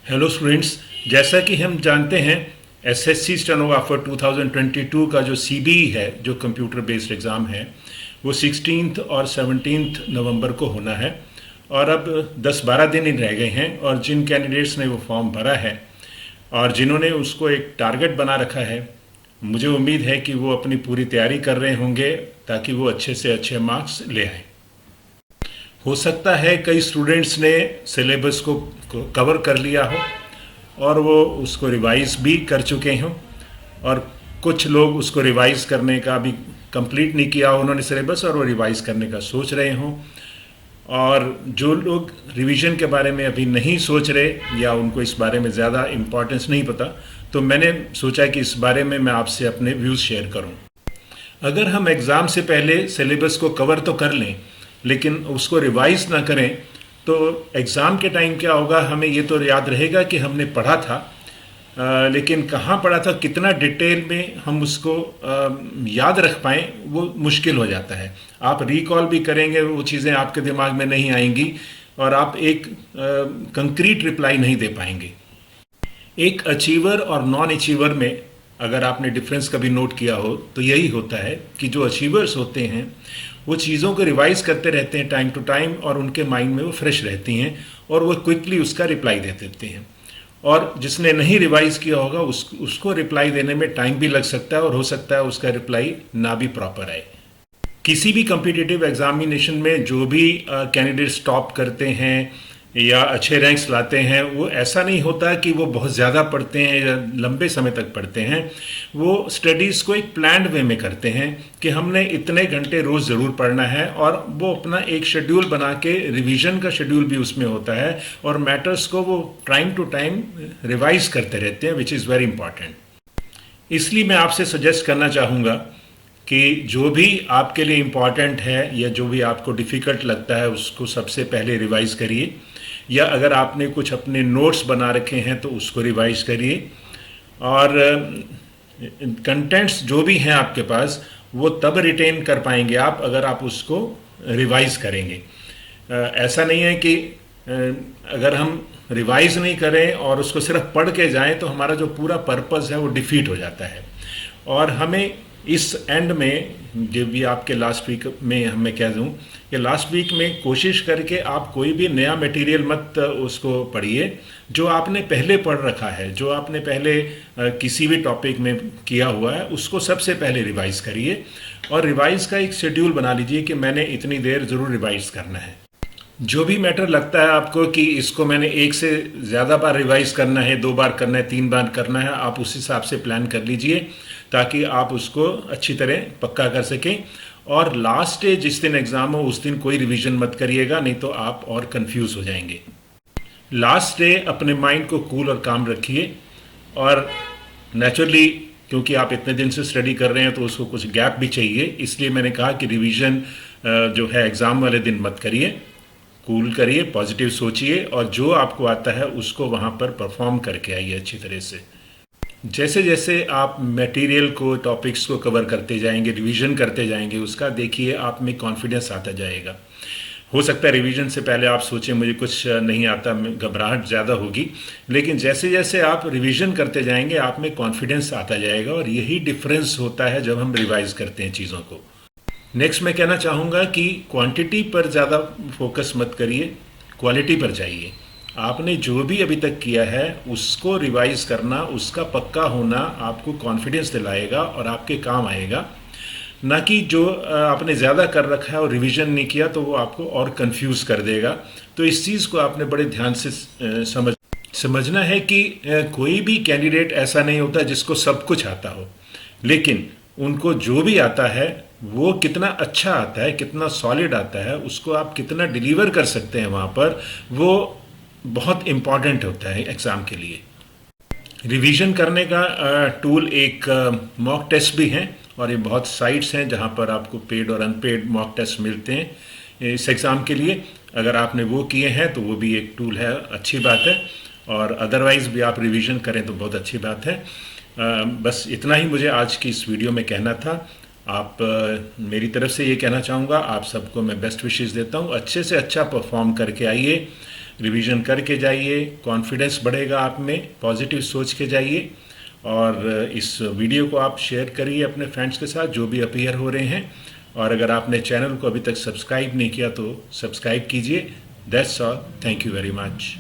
Hello students, जैसा कि हम जानते हैं एसएससी स्टेनोग्राफर 2022 का जो सीबीई है, जो कंप्यूटर बेस्ड एग्ज़ाम है, वो 16 और 17 नवंबर को होना है। और अब 10-12 दिन ही रह गए हैं। और जिन कैंडिडेट्स ने वो फॉर्म भरा है और जिन्होंने उसको एक टारगेट बना रखा है, मुझे उम्मीद है कि वो अपनी पूरी तैयारी कर रहे होंगे ताकि वो अच्छे से अच्छे मार्क्स ले आएँ। हो सकता है कई स्टूडेंट्स ने सिलेबस को कवर कर लिया हो और वो उसको रिवाइज भी कर चुके हों, और कुछ लोग उसको रिवाइज करने का भी कंप्लीट नहीं किया उन्होंने सिलेबस, और वो रिवाइज करने का सोच रहे हों। और जो लोग रिवीजन के बारे में अभी नहीं सोच रहे या उनको इस बारे में ज़्यादा इम्पोर्टेंस नहीं पता, तो मैंने सोचा कि इस बारे में मैं आपसे अपने व्यूज़ शेयर करूं। अगर हम एग्ज़ाम से पहले सिलेबस को कवर तो कर लें लेकिन उसको रिवाइज ना करें, तो एग्ज़ाम के टाइम क्या होगा, हमें ये तो याद रहेगा कि हमने पढ़ा था, लेकिन कहाँ पढ़ा था, कितना डिटेल में हम उसको याद रख पाएँ, वो मुश्किल हो जाता है। आप रिकॉल भी करेंगे, वो चीज़ें आपके दिमाग में नहीं आएंगी और आप एक कंक्रीट रिप्लाई नहीं दे पाएंगे। एक अचीवर और नॉन अचीवर में अगर आपने डिफरेंस कभी नोट किया हो तो यही होता है कि जो अचीवर्स होते हैं वो चीज़ों को रिवाइज करते रहते हैं टाइम टू टाइम, और उनके माइंड में वो फ्रेश रहती हैं और वो क्विकली उसका रिप्लाई दे देते हैं। और जिसने नहीं रिवाइज किया होगा उसको रिप्लाई देने में टाइम भी लग सकता है और हो सकता है उसका रिप्लाई ना भी प्रॉपर आए। किसी भी कॉम्पिटिटिव एग्जामिनेशन में जो भी कैंडिडेट्स टॉप करते हैं या अच्छे रैंक्स लाते हैं, वो ऐसा नहीं होता कि वो बहुत ज़्यादा पढ़ते हैं या लंबे समय तक पढ़ते हैं। वो स्टडीज़ को एक प्लान्ड वे में करते हैं कि हमने इतने घंटे रोज़ ज़रूर पढ़ना है, और वो अपना एक शेड्यूल बना के, रिवीजन का शेड्यूल भी उसमें होता है, और मैटर्स को वो टाइम टू टाइम रिवाइज करते रहते हैं, विच इज़ वेरी इंपॉर्टेंट। इसलिए मैं आपसे सजेस्ट करना चाहूँगा कि जो भी आपके लिए इम्पॉर्टेंट है या जो भी आपको डिफ़िकल्ट लगता है उसको सबसे पहले रिवाइज़ करिए, या अगर आपने कुछ अपने नोट्स बना रखे हैं तो उसको रिवाइज करिए। और कंटेंट्स जो भी हैं आपके पास वो तब रिटेन कर पाएंगे आप अगर आप उसको रिवाइज करेंगे। ऐसा नहीं है कि अगर हम रिवाइज नहीं करें और उसको सिर्फ पढ़ के जाएं तो हमारा जो पूरा पर्पस है वो डिफीट हो जाता है। और हमें इस एंड में, जो भी आपके लास्ट वीक में मैं कह दूं कि लास्ट वीक में कोशिश करके आप कोई भी नया मटेरियल मत उसको पढ़िए। जो आपने पहले पढ़ रखा है, जो आपने पहले किसी भी टॉपिक में किया हुआ है, उसको सबसे पहले रिवाइज करिए, और रिवाइज का एक शेड्यूल बना लीजिए कि मैंने इतनी देर ज़रूर रिवाइज करना है। जो भी मैटर लगता है आपको कि इसको मैंने एक से ज़्यादा बार रिवाइज करना है, 2 बार करना है, 3 बार करना है, आप उस हिसाब से प्लान कर लीजिए ताकि आप उसको अच्छी तरह पक्का कर सकें। और लास्ट डे जिस दिन एग्ज़ाम हो उस दिन कोई रिवीजन मत करिएगा, नहीं तो आप और कंफ्यूज हो जाएंगे। लास्ट डे अपने माइंड को कूल और काम रखिए, और नेचुरली क्योंकि आप इतने दिन से स्टडी कर रहे हैं तो उसको कुछ गैप भी चाहिए, इसलिए मैंने कहा कि रिवीजन जो है एग्ज़ाम वाले दिन मत करिए। कूल करिए, पॉजिटिव सोचिए, और जो आपको आता है उसको वहाँ पर परफॉर्म करके आइए अच्छी तरह से। जैसे जैसे आप मटेरियल को, टॉपिक्स को कवर करते जाएंगे, रिवीजन करते जाएंगे, उसका देखिए आप में कॉन्फिडेंस आता जाएगा। हो सकता है रिवीजन से पहले आप सोचें मुझे कुछ नहीं आता, घबराहट ज़्यादा होगी, लेकिन जैसे जैसे आप रिवीजन करते जाएंगे आप में कॉन्फिडेंस आता जाएगा, और यही डिफरेंस होता है जब हम रिवाइज करते हैं चीज़ों को। नेक्स्ट मैं कहना चाहूँगा कि क्वांटिटी पर ज़्यादा फोकस मत करिए, क्वालिटी पर जाइए। आपने जो भी अभी तक किया है उसको रिवाइज करना, उसका पक्का होना आपको कॉन्फिडेंस दिलाएगा और आपके काम आएगा, ना कि जो आपने ज़्यादा कर रखा है और रिवीजन नहीं किया तो वो आपको और कंफ्यूज कर देगा। तो इस चीज़ को आपने बड़े ध्यान से समझना है कि कोई भी कैंडिडेट ऐसा नहीं होता जिसको सब कुछ आता हो, लेकिन उनको जो भी आता है वो कितना अच्छा आता है, कितना सॉलिड आता है, उसको आप कितना डिलीवर कर सकते हैं वहाँ पर, वो बहुत इम्पॉर्टेंट होता है एग्ज़ाम के लिए। रिवीजन करने का टूल एक मॉक टेस्ट भी हैं, और ये बहुत साइट्स हैं जहाँ पर आपको पेड और अनपेड मॉक टेस्ट मिलते हैं इस एग्ज़ाम के लिए। अगर आपने वो किए हैं तो वो भी एक टूल है, अच्छी बात है, और अदरवाइज़ भी आप रिवीजन करें तो बहुत अच्छी बात है। बस इतना ही मुझे आज की इस वीडियो में कहना था। आप मेरी तरफ से ये कहना चाहूँगा, आप सबको मैं बेस्ट विशेज़ देता हूँ, अच्छे से अच्छा परफॉर्म करके आइए। रिवीजन करके जाइए, कॉन्फिडेंस बढ़ेगा आप में, पॉजिटिव सोच के जाइए। और इस वीडियो को आप शेयर करिए अपने फ्रेंड्स के साथ जो भी अपीयर हो रहे हैं। और अगर आपने चैनल को अभी तक सब्सक्राइब नहीं किया तो सब्सक्राइब कीजिए। That's all, thank you very much.